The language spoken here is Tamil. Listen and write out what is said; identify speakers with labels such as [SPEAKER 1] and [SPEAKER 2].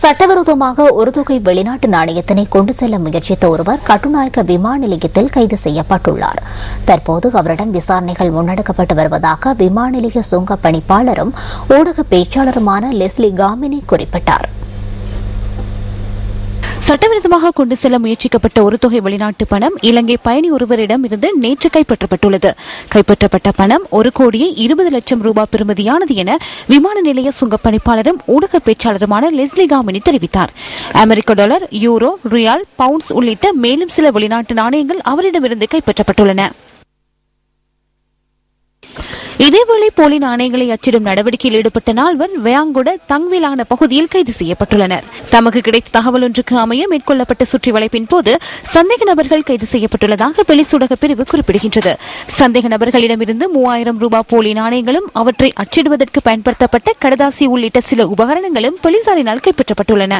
[SPEAKER 1] சட்டவிரோதமாக ஒரு தொகை வெளிநாட்டு நாணயத்தினை கொண்டு செல்ல முயற்சித்த ஒருவர் கட்டுநாயக்க விமான நிலையத்தில் கைது செய்யப்பட்டுள்ளார். தற்போது அவரிடம் விசாரணைகள் முன்னெடுக்கப்பட்டு வருவதாக விமான நிலைய சுங்க பணிப்பாளரும் ஊடக பேச்சாளருமான லெஸ்லி காமினி குறிப்பிட்டார்.
[SPEAKER 2] சட்டவிரோதமாக கொண்டு செல்ல முயற்சிக்கப்பட்ட ஒரு தொகை வெளிநாட்டு பணம் இலங்கை பயணி ஒருவரிடம் இருந்து நேற்று கைப்பற்றப்பட்டுள்ளது. கைப்பற்றப்பட்ட பணம் 1,20,00,000 ரூபாய் பெறுமதியானது என விமான நிலைய சுங்க பணிப்பாளரும் ஊடக பேச்சாளருமான லெஸ்லி காமினி தெரிவித்தார். அமெரிக்க டாலர், யூரோ, ரியால், பவுண்ட்ஸ் உள்ளிட்ட மேலும் சில வெளிநாட்டு நாணயங்கள் அவரிடமிருந்து கைப்பற்றப்பட்டுள்ளன. இதேவேளை போலி நாணயங்களை அச்சிடும் நடவடிக்கையில் ஈடுபட்ட 4 வயாங்குட தங்விலான பகுதியில் கைது செய்யப்பட்டுள்ளனர். தமக்கு கிடைத்த தகவல் ஒன்றுக்கு அமைய மேற்கொள்ளப்பட்ட சுற்றி வளைப்பின் போது சந்தேக நபர்கள் கைது செய்யப்பட்டுள்ளதாக வெளிச்சூடக பிரிவு குறிப்பிடுகின்றது. சந்தேக நபர்களிடமிருந்து 3000 ரூபாய் போலி நாணயங்களும் அவற்றை அச்சிடுவதற்கு பயன்படுத்தப்பட்ட கடதாசி உள்ளிட்ட சில உபகரணங்களும் போலீசாரினால் கைப்பற்றப்பட்டுள்ளன.